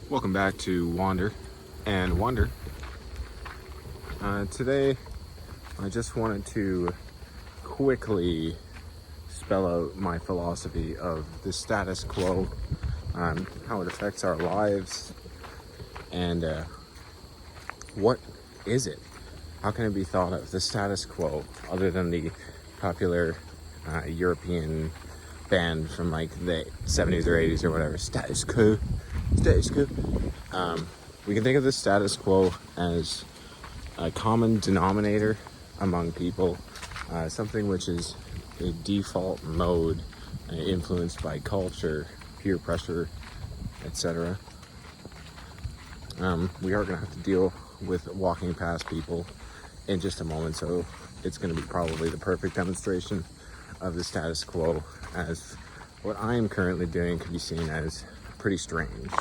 Welcome back to Wander and Wonder. Today, I just wanted to quickly spell out my philosophy of the status quo, how it affects our lives, and what is it? How can it be thought of, the status quo, other than the popular European band from like the 70s or 80s or whatever, status quo. We can think of the status quo as a common denominator among people, something which is a default mode influenced by culture, peer pressure, etc. We are going to have to deal with walking past people in just a moment, so it's going to be probably the perfect demonstration of the status quo, as what I am currently doing can be seen as pretty strange.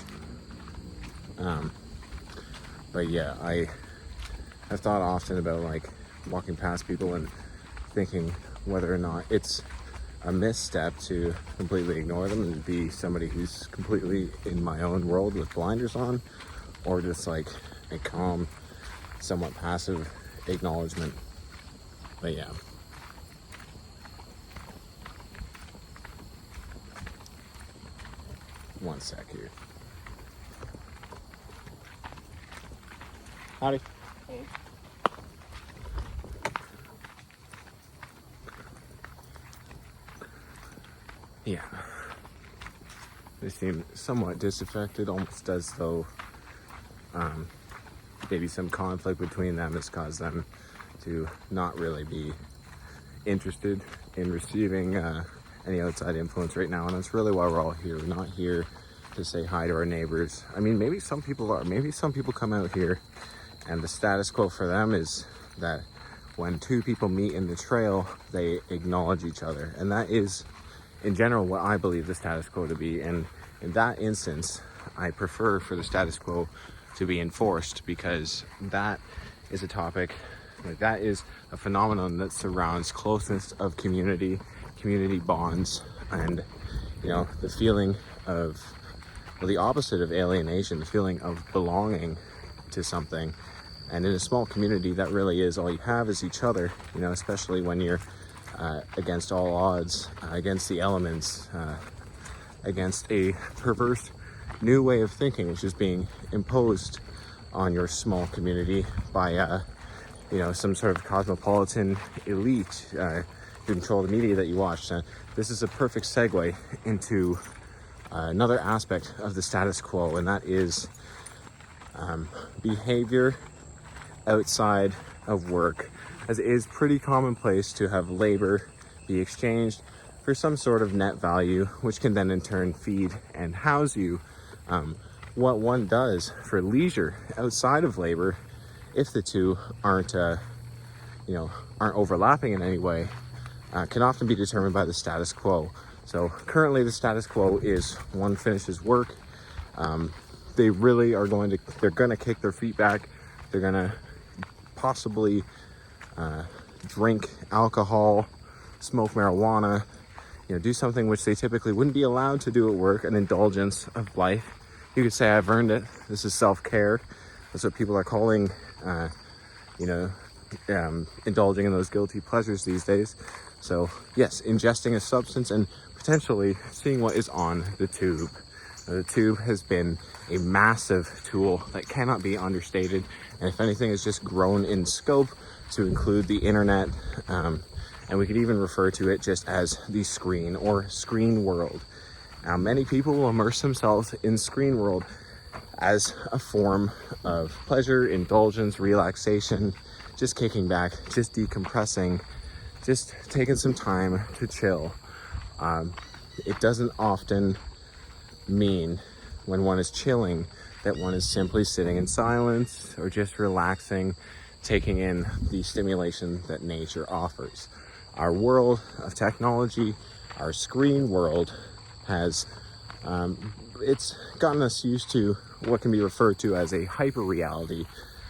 But yeah, I have thought often about like walking past people and thinking whether or not it's a misstep to completely ignore them and be somebody who's completely in my own world with blinders on, or just like a calm, somewhat passive acknowledgement. But yeah. One sec here. Howdy. Hey. Yeah. They seem somewhat disaffected, almost as though maybe some conflict between them has caused them to not really be interested in receiving any outside influence right now. And that's really why we're all here. We're not here to say hi to our neighbors. I mean, maybe some people are. Maybe some people come out here and the status quo for them is that when two people meet in the trail, they acknowledge each other. And that is, in general, what I believe the status quo to be. And in that instance, I prefer for the status quo to be enforced, because that is a topic, like that is a phenomenon that surrounds closeness of community bonds, and, you know, the feeling of, well, the opposite of alienation, the feeling of belonging to something. And in a small community, that really is all you have is each other, you know, especially when you're against all odds, against the elements, against a perverse new way of thinking, which is being imposed on your small community by, you know, some sort of cosmopolitan elite who control the media that you watch. This is a perfect segue into another aspect of the status quo, and that is behavior outside of work, as it is pretty commonplace to have labor be exchanged for some sort of net value, which can then in turn feed and house you. What one does for leisure outside of labor, if the two aren't overlapping in any way, can often be determined by the status quo. So currently the status quo is one finishes work, they really are they're going to kick their feet back, they're going to possibly drink alcohol, smoke marijuana, you know, do something which they typically wouldn't be allowed to do at work, an indulgence of life. You could say, I've earned it. This is self-care. That's what people are calling, indulging in those guilty pleasures these days. So yes, ingesting a substance and potentially seeing what is on the tube. The tube has been a massive tool that cannot be understated, and if anything, has just grown in scope to include the internet, and we could even refer to it just as the screen or screen world. Now, many people will immerse themselves in screen world as a form of pleasure, indulgence, relaxation, just kicking back, just decompressing, just taking some time to chill. It doesn't often mean, when one is chilling, that one is simply sitting in silence or just relaxing, taking in the stimulation that nature offers. Our world of technology, our screen world, has it's gotten us used to what can be referred to as a hyper reality,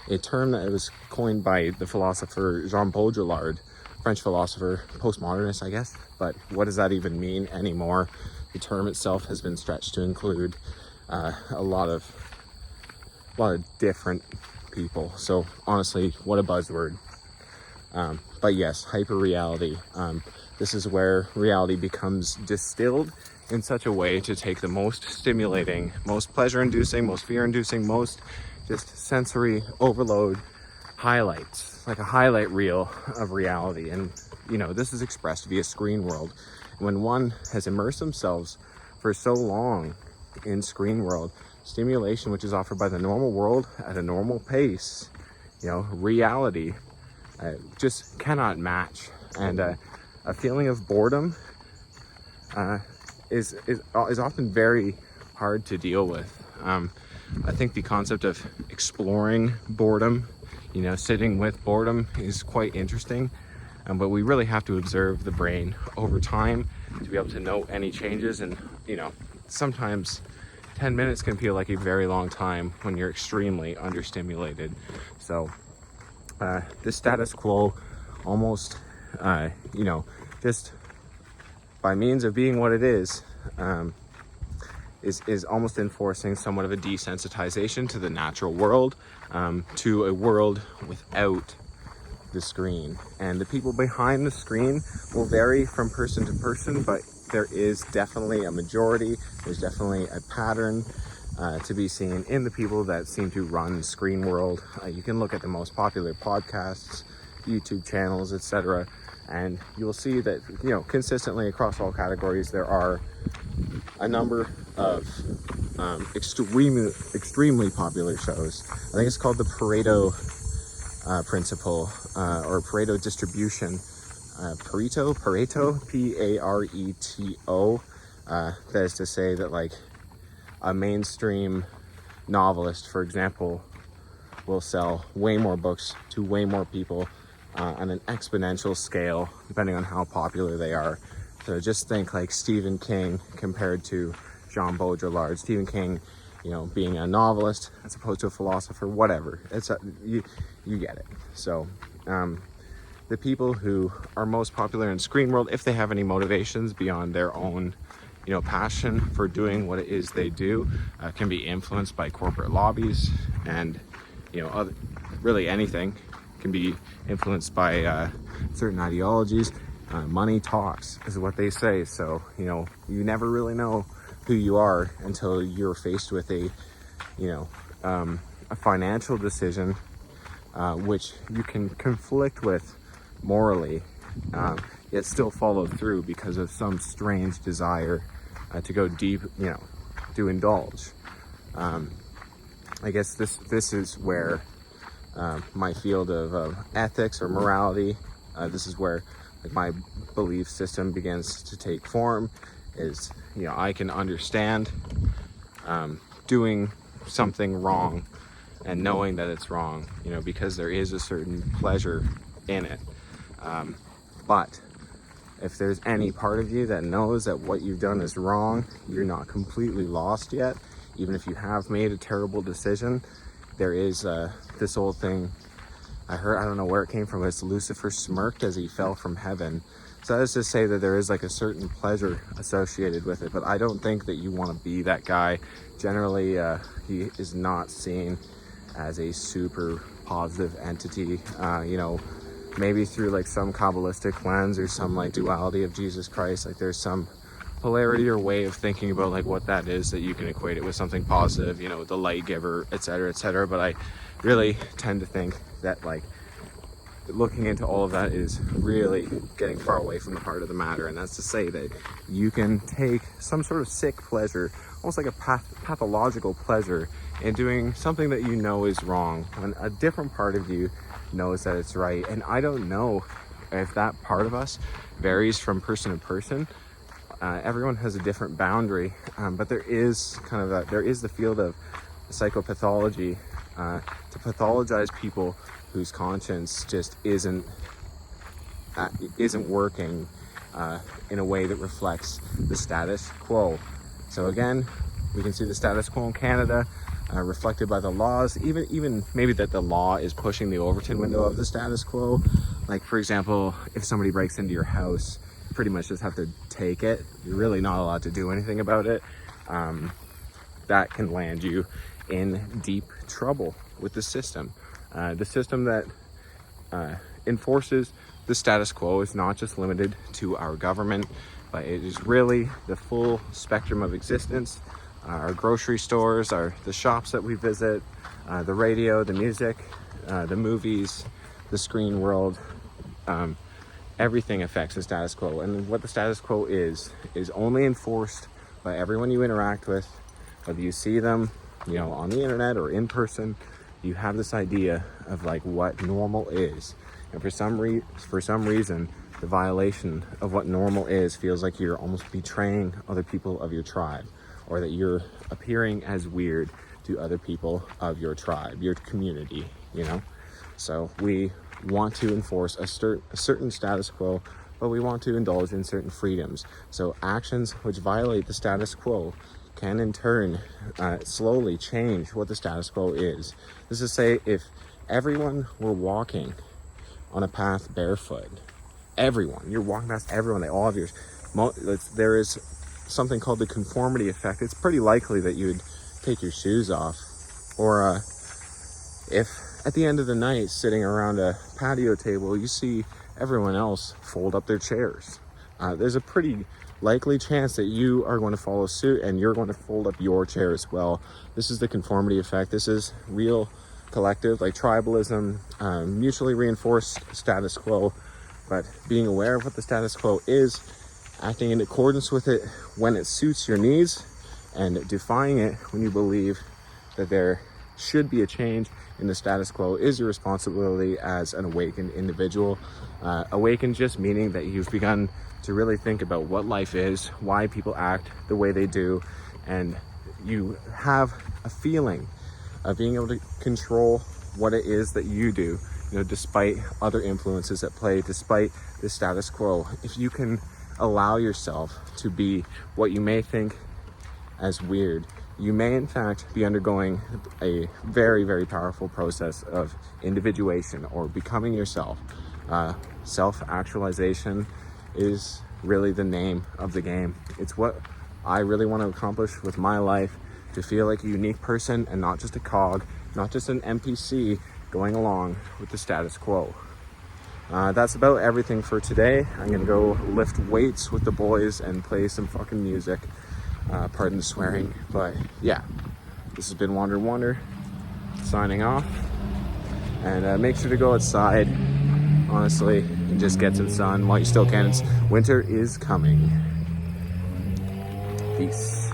a term that was coined by the philosopher Jean Baudrillard, French philosopher, postmodernist, I guess. But what does that even mean anymore? The term itself has been stretched to include a lot of a lot of different people. So honestly, what a buzzword. But yes, hyper-reality. This is where reality becomes distilled in such a way to take the most stimulating, most pleasure-inducing, most fear-inducing, most just sensory overload highlights, like a highlight reel of reality. And, you know, this is expressed via screen world. When one has immersed themselves for so long in screen world, stimulation, which is offered by the normal world at a normal pace, you know, reality just cannot match. And a feeling of boredom is often very hard to deal with. I think the concept of exploring boredom, you know, sitting with boredom is quite interesting. But we really have to observe the brain over time to be able to note any changes. And, you know, sometimes 10 minutes can feel like a very long time when you're extremely understimulated. So the status quo almost, you know, just by means of being what it is almost enforcing somewhat of a desensitization to the natural world, to a world without the screen. And the people behind the screen will vary from person to person, but there is definitely a majority, there's definitely a pattern to be seen in the people that seem to run screen world. You can look at the most popular podcasts, YouTube channels, etc., and you'll see that, you know, consistently across all categories there are a number of extremely popular shows. I think it's called the Pareto principle, or Pareto distribution. Pareto, Pareto, that is to say that, like, a mainstream novelist, for example, will sell way more books to way more people on an exponential scale, depending on how popular they are. So just think like Stephen King compared to Jean Baudrillard. Stephen King, you know, being a novelist as opposed to a philosopher, whatever. You get it. So the people who are most popular in screen world, if they have any motivations beyond their own, you know, passion for doing what it is they do, can be influenced by corporate lobbies, and, you know, really anything can be influenced by certain ideologies. Money talks is what they say. So, you know, you never really know who you are until you're faced with a, you know, a financial decision, which you can conflict with morally, yet still follow through because of some strange desire to go deep, you know, to indulge. I guess this is where my field of ethics or morality, this is where, like, my belief system begins to take form. Is, you know, I can understand doing something wrong and knowing that it's wrong, you know, because there is a certain pleasure in it. But if there's any part of you that knows that what you've done is wrong, you're not completely lost yet. Even if you have made a terrible decision, there is this old thing I heard, I don't know where it came from, but it's Lucifer smirked as he fell from heaven. So that is to say that there is like a certain pleasure associated with it, but I don't think that you want to be that guy. Generally, he is not seen as a super positive entity, you know, maybe through like some Kabbalistic lens or some like duality of Jesus Christ. Like there's some polarity or way of thinking about like what that is that you can equate it with something positive, you know, the light giver, etc., etc. But I really tend to think that, like, looking into all of that is really getting far away from the heart of the matter. And that's to say that you can take some sort of sick pleasure, almost like a pathological pleasure, in doing something that you know is wrong when a different part of you knows that it's right. And I don't know if that part of us varies from person to person. Everyone has a different boundary, but there is kind of there is the field of psychopathology, to pathologize people whose conscience just isn't working in a way that reflects the status quo. So again, we can see the status quo in Canada reflected by the laws, even maybe that the law is pushing the Overton window of the status quo. Like, for example, if somebody breaks into your house, you pretty much just have to take it. You're really not allowed to do anything about it. That can land you in deep trouble with the system. The system that enforces the status quo is not just limited to our government, but it is really the full spectrum of existence. Our grocery stores, the shops that we visit, the radio, the music, the movies, the screen world. Everything affects the status quo. And what the status quo is only enforced by everyone you interact with, whether you see them, on the internet or in person. You have this idea of like what normal is. And for some reason, the violation of what normal is feels like you're almost betraying other people of your tribe, or that you're appearing as weird to other people of your tribe, your community, So we want to enforce a certain status quo, but we want to indulge in certain freedoms. So actions which violate the status quo can in turn slowly change what the status quo is. This is to say, if everyone were walking on a path barefoot, you're walking past everyone, they all have yours. There is something called the conformity effect. It's pretty likely that you would take your shoes off. Or if at the end of the night, sitting around a patio table, you see everyone else fold up their chairs, there's a pretty likely chance that you are going to follow suit and you're going to fold up your chair as well. This is the conformity effect. This is real collective, like tribalism, mutually reinforced status quo. But being aware of what the status quo is, acting in accordance with it when it suits your needs, and defying it when you believe that there should be a change in the status quo is your responsibility as an awakened individual. Awakened just meaning that you've begun to really think about what life is, why people act the way they do, and you have a feeling of being able to control what it is that you do, despite other influences at play, despite the status quo. If you can allow yourself to be what you may think as weird, you may in fact be undergoing a very, very powerful process of individuation, or becoming yourself. Self-actualization is really the name of the game. It's what I really want to accomplish with my life, to feel like a unique person and not just a cog, not just an NPC going along with the status quo. That's about everything for today. I'm gonna go lift weights with the boys and play some fucking music. Pardon the swearing, but yeah, this has been Wonder signing off. And make sure to go outside, honestly, and just get some sun while you still can. Winter is coming. Peace.